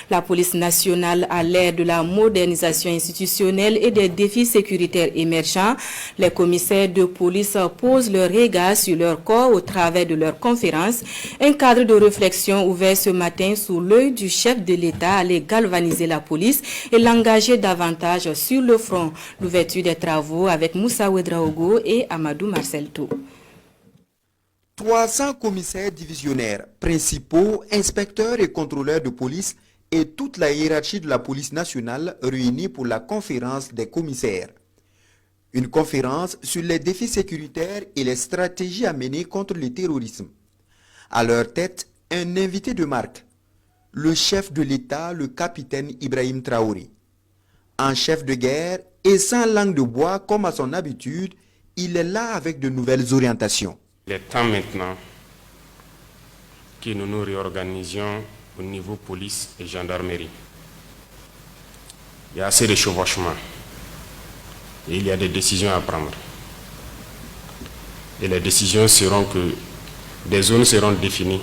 La police nationale, à l'ère de la modernisation institutionnelle et des défis sécuritaires émergents, les commissaires de police posent leur regard sur leur corps au travers de leurs conférences. Un cadre de réflexion ouvert ce matin sous l'œil du chef de l'État allait galvaniser la police et l'engager davantage sur le front. L'ouverture des travaux avec Moussa Ouedraogo et Amadou Marcel Tou. 300 commissaires divisionnaires, principaux, inspecteurs et contrôleurs de police et toute la hiérarchie de la police nationale réunis pour la conférence des commissaires. Une conférence sur les défis sécuritaires et les stratégies à mener contre le terrorisme. À leur tête, un invité de marque, le chef de l'État, le capitaine Ibrahim Traoré. En chef de guerre et sans langue de bois comme à son habitude, il est là avec de nouvelles orientations. Il est temps maintenant que nous nous réorganisions au niveau police et gendarmerie. Il y a assez de chevauchements et il y a des décisions à prendre. Et les décisions seront que des zones seront définies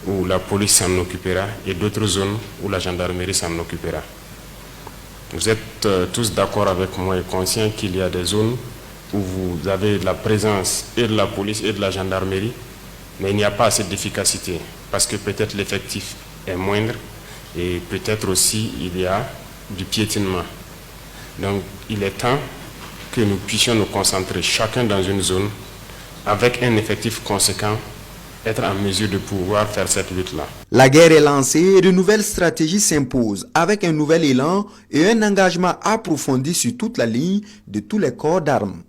où la police s'en occupera et d'autres zones où la gendarmerie s'en occupera. Vous êtes tous d'accord avec moi et conscients qu'il y a des zones où vous avez la présence et de la police et de la gendarmerie, mais il n'y a pas assez d'efficacité parce que peut-être l'effectif est moindre et peut-être aussi il y a du piétinement. Donc il est temps que nous puissions nous concentrer chacun dans une zone avec un effectif conséquent, être en mesure de pouvoir faire cette lutte-là. La guerre est lancée et de nouvelles stratégies s'imposent avec un nouvel élan et un engagement approfondi sur toute la ligne de tous les corps d'armes.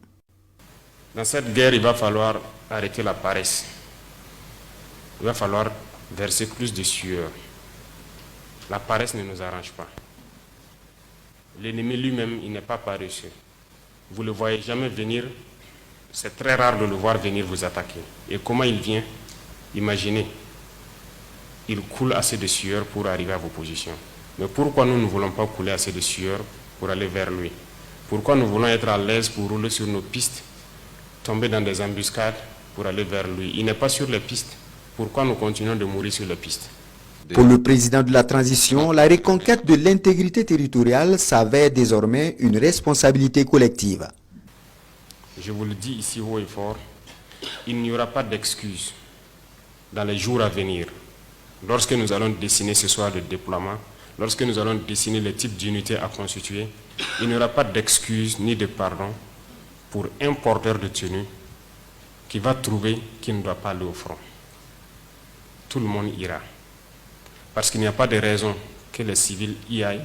Dans cette guerre, il va falloir arrêter la paresse. Il va falloir verser plus de sueur. La paresse ne nous arrange pas. L'ennemi lui-même, il n'est pas paresseux. Vous ne le voyez jamais venir. C'est très rare de le voir venir vous attaquer. Et comment il vient? Imaginez. Il coule assez de sueur pour arriver à vos positions. Mais pourquoi nous ne voulons pas couler assez de sueur pour aller vers lui? Pourquoi nous voulons être à l'aise pour rouler sur nos pistes, tomber dans des embuscades pour aller vers lui? Il n'est pas sur les pistes. Pourquoi nous continuons de mourir sur les pistes? Pour le président de la transition, la reconquête de l'intégrité territoriale s'avère désormais une responsabilité collective. Je vous le dis ici haut et fort, il n'y aura pas d'excuses dans les jours à venir. Lorsque nous allons dessiner ce soir le déploiement, lorsque nous allons dessiner les types d'unités à constituer, il n'y aura pas d'excuses ni de pardon pour un porteur de tenue qui va trouver qu'il ne doit pas aller au front. Tout le monde ira. Parce qu'il n'y a pas de raison que les civils y aillent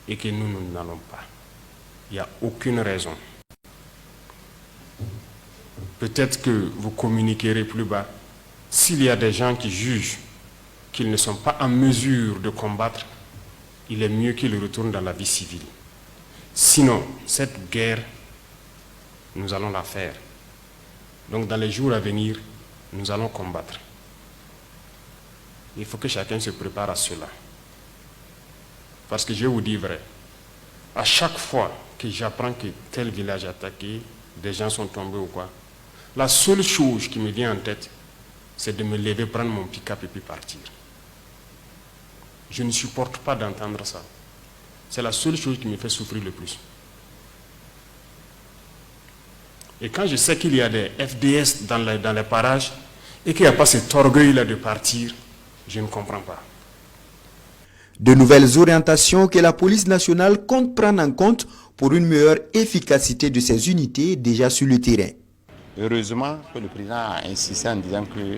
et que nous n'allons pas. Il n'y a aucune raison. Peut-être que vous communiquerez plus bas. S'il y a des gens qui jugent qu'ils ne sont pas en mesure de combattre, il est mieux qu'ils retournent dans la vie civile. Sinon, cette guerre, nous allons la faire. Donc dans les jours à venir, nous allons combattre. Il faut que chacun se prépare à cela. Parce que je vous dis vrai, à chaque fois que j'apprends que tel village est attaqué, des gens sont tombés ou quoi, la seule chose qui me vient en tête, c'est de me lever, prendre mon pick-up et puis partir. Je ne supporte pas d'entendre ça. C'est la seule chose qui me fait souffrir le plus. Et quand je sais qu'il y a des FDS dans les parages et qu'il n'y a pas cet orgueil-là de partir, je ne comprends pas. De nouvelles orientations que la police nationale compte prendre en compte pour une meilleure efficacité de ses unités déjà sur le terrain. Heureusement que le président a insisté en disant que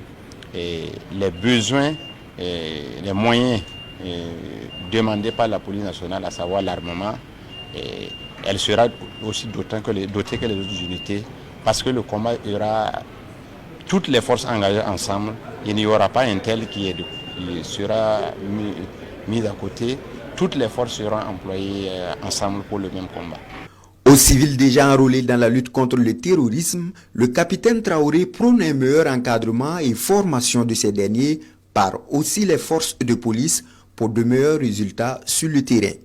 les besoins, les moyens demandés par la police nationale, à savoir l'armement, elle sera aussi dotée que les autres unités, parce que le combat, il y aura toutes les forces engagées ensemble. Il n'y aura pas un tel qui sera mis à côté. Toutes les forces seront employées ensemble pour le même combat. Aux civils déjà enrôlés dans la lutte contre le terrorisme, le capitaine Traoré prône un meilleur encadrement et formation de ces derniers par aussi les forces de police pour de meilleurs résultats sur le terrain.